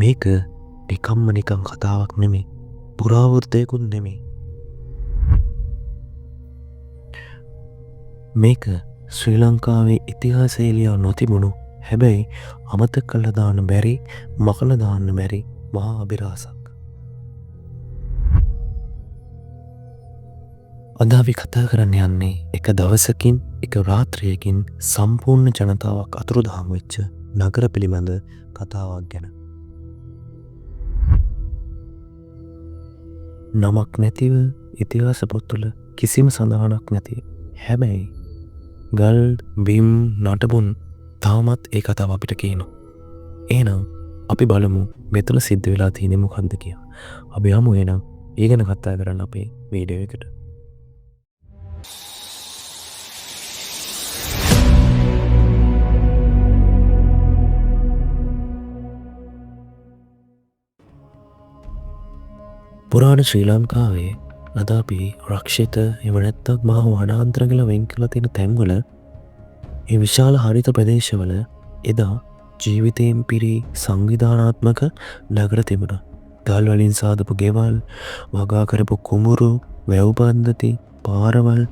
මේක නිකම්ම නිකං කතාවක් නෙමේ. පුරාවෘත්තයකුත් නෙමේ. මේක ශ්‍රී ලංකාවේ ඉතිහාසේලියා නොතිබුණු හැබැයි අමතක කළ දාන්න බැරි මකල දාන්න බැරි මහා අභිරහසක්. අද අපි කතා කරන්න යන්නේ එක දවසකින් එක රාත්‍රියකින් සම්පූර්ණ ජනතාවක් අතුරුදහන් වෙච්ච නගර පිළිබඳ කතාවක් ගැන. නමක් නැතිව ඉතිහාස පොත්වල කිසිම සඳහනක් නැති. හැබැයි ගල් බිම් නටබුන් තාමත් ඒ කතාව අපිට කියනවා. එහෙනම් අපි බලමු මෙතන සිද්ධ වෙලා තියෙන්නේ මොකක්ද කියලා. අපි යමු එහෙනම් ඒ ගැන කතා කරන්න අපේ වීඩියෝ එකට. පුරාණ ශ්‍රී ලංකාවේ අද අපි රක්ෂිත එම නැත්තක් මහා වනාන්තර කියලා වෙන් කරලා තියෙන තැන්වල ඒ විශාල හරිත ප්‍රදේශවල එදා ජීවිතයෙන් පිරි සංවිධානාත්මක නගර තිබුණා. ගල් වලින් සාදපු ගෙවල්, වගා කරපු කුඹුරු, වැව් පද්ධති, පාරවල්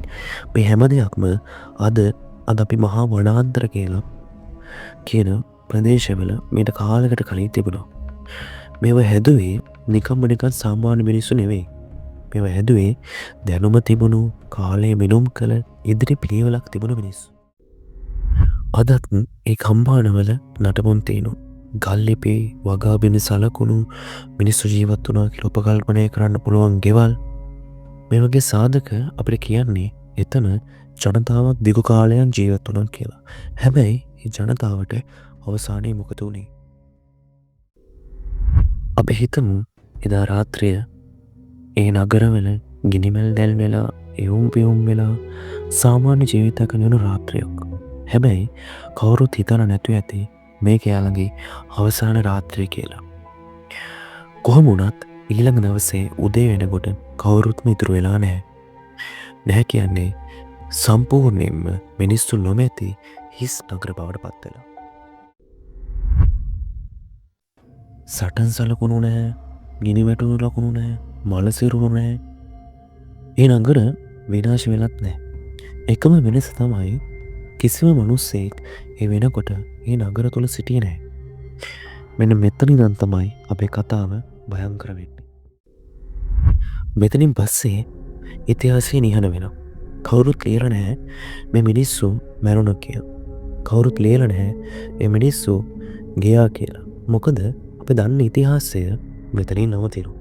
මේ හැම දෙයක්ම අද අපි මහා වනාන්තර කියලා කියන ප්‍රදේශවල මීට කාලයකට කලින් තිබුණා. මේවා හැදුවේ නිකම්ම නිකන් සාමාන්‍ය මිනිස්සු නෙවෙයි. මේවා හැදුවේ දැනුම තිබුණු කාලයේ මිනුම් කළ ඉදිරි පිළිවෙලක් තිබුණු මිනිස්සු. අදත් ඒ කම්පානවල නටබුන් තියෙනවා. ගල් ලිපි, වගා බිම් සලකුණු, මිනිස්සු ජීවත් වුණා කියලා උපකල්පනය කරන්න පුළුවන් ගෙවල්. මේ වගේ සාධක අපිට කියන්නේ එතන ජනතාවක් දිගු කාලයක් ජීවත් වුණා කියලා. හැබැයි මේ ජනතාවට අවසානයේ මොකද වුනේ? අපි හිතමු එදා රාත්‍රිය ඒ නගරවල ගිනිමෙල් දැල් වෙලා එවුම් පියුම් වෙලා සාමාන්‍ය ජීවිතයක් ගෙවන රාත්‍රියක්. හැබැයි කවුරුත් හිතන නැතුව ඇති මේක යාළගේ අවසාන රාත්‍රිය කියලා. කොහොම වුණත් ඊළඟ දවසේ උදේ වෙනකොට කවුරුත්ම ඉතුරු වෙලා නැහැ. නැහැ කියන්නේ සම්පූර්ණයෙන්ම මිනිස්සු නොමැති හිස් නගර බවට පත් වෙලා. සටන් සලකුණු නැහැ, ගිනි වැටුණු ලකුණු නැහැ, මල සිරුරු නැහැ. ඒ නගර විනාශ වෙලත් නැහැ. එකම වෙනස තමයි කිසිම මිනිස්සෙක් ඒ වෙනකොට ඒ නගර තුල සිටියේ නැහැ. මෙන්න මෙතන ඉඳන් තමයි අපේ කතාව භයංකර වෙන්නේ. මෙතනින් පස්සේ ඉතිහාසය නිහඬ වෙනවා. කවුරුත් ලියලා නැහැ මේ මිනිස්සු මැරුණා කියලා. කවුරුත් ලියලා නැහැ මේ මිනිස්සු ගියා කියලා. මොකද අපි දන්න ඉතිහාසය මෙතනින් නවතිනවා.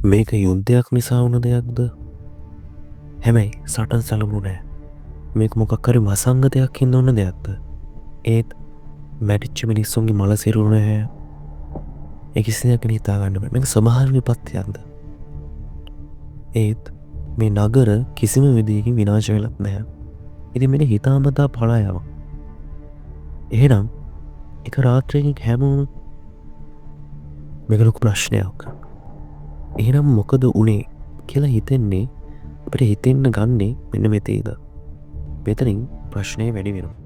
මේක යුද්ධයක් නිසා වුණ දෙයක්ද? හැබැයි සටන් සලකුණු නැහැ. මේක මොකක් හරි වසංගතයක් හින්දා වුණ දෙයක්ද? ඒත් මැටිච්ච මිනිස්සුන්ගේ මල සිරුරු නැහැ. ඒ කිසිදයක් හිතා ගන්න බෑ. මේක ස්වභාවික විපත්තියක්ද? ඒත් මේ නගර කිසිම විදිහකින් විනාශ වෙලත් නැහැ. ඉතින් මේක හිතාමතා පලා යනවා. එහෙනම් එක රාත්‍රියකින් හැමෝම මේක ලොකු ප්‍රශ්නයක්. එහෙනම් මොකද උනේ කියලා හිතෙන්නේ අපිට හිතෙන්න ගන්නේ මෙන්න මෙතේද. මෙතනින් ප්‍රශ්නේ වැඩි වෙනවා.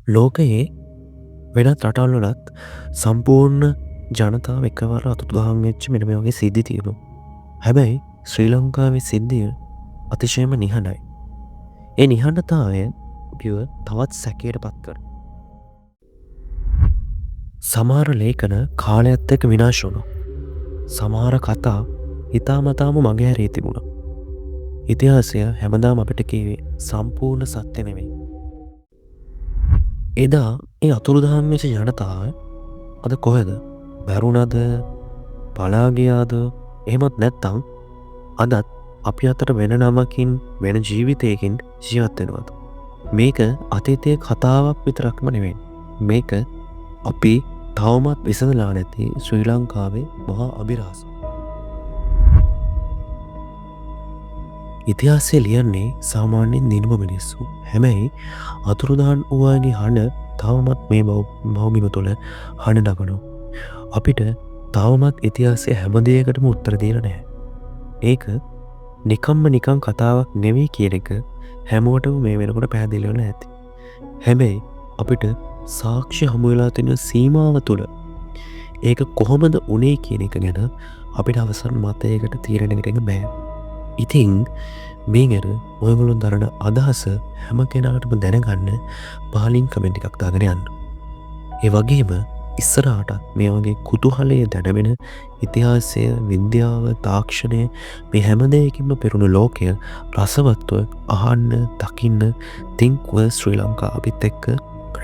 ලෝකයේ වෙනත් රටවල් වලත් සම්පූර්ණ ජනතාව එකවර අතුරුදහන් වෙච්ච මෙන්න මේ වගේ සිද්ධි තියෙනවා. හැබැයි ශ්‍රී ලංකාවේ සිද්ධිය අතිශයම නිහඬයි. ඒ නිහඬතාවය අපිව තවත් සැකයට පත් කරනවා. සමහර ලේඛන කාලයත් එක්ක විනාශ වුණා. සමහර කතා හිතාමතාම මගහැරී තිබුණා. ඉතිහාසය හැමදාම අපිට කියවේ සම්පූර්ණ සත්‍ය නෙමෙයි. එදා ඒ අතුරුදහන් වෙච්ච ජනතාව අද කොහෙද? මැරුණාද? පලා ගියාද? එහෙමත් නැත්නම් අදත් අපි අතර වෙන නමකින් වෙන ජීවිතයකින් ජීවත් වෙනවද? මේක අතීතයේ කතාවක් විතරක්ම නෙවෙයි. මේක අපි තවමත් විසඳලා නැති ශ්‍රී ලංකාවේ මහා අභිරහස. ඉතිහාසය ලියන්නේ සාමාන්‍යයෙන් දිනුම මිනිස්සු. හැබැයි අතුරුදහන් වූ අයගේ හඬ තවමත් මේ මව්බිම තුළ හඬ නගනවා. අපිට තවමත් ඉතිහාසය හැම දෙයකටම උත්තර දීලා නැහැ. ඒක නිකම්ම නිකං කතාවක් නෙවෙයි කියන එක හැමෝටම මේ වෙනකොට පැහැදිලි වෙලා ඇති. හැබැයි අපිට සාක්ෂි හමුවෙලා තියෙන සීමාව තුළ ඒක කොහොමද උනේ කියන එක ගැන අපිට අවසන් මතයකට තීරණයකට බෑ. ඉතින් මේ ගැන ඔයගොල්ලෝ දරන අදහස හැම කෙනාටම දැනගන්න පහලින් කමෙන්ට් එකක් දාගෙන යන්න. ඒ වගේම ඉස්සරහට මේ වගේ කුතුහලය දැනවෙන ඉතිහාසය, විද්‍යාව, තාක්ෂණය මේ හැම දෙයකින්ම පෙරුණු ලෝකය රසවත්ව අහන්න, දකින්න Think World Sri Lanka අපිත් එක්ක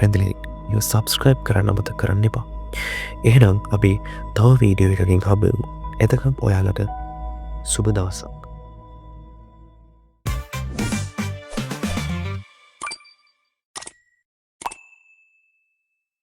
රැඳිලා ඉන්න. සබ්ස්ක්‍රයිබ් කරන්න අමතක කරන්න එපා. එහෙනම් අපි තව වීඩියෝ එකකින් හම්බෙමු. එතකම් ඔයාලට සුබ දවසක්.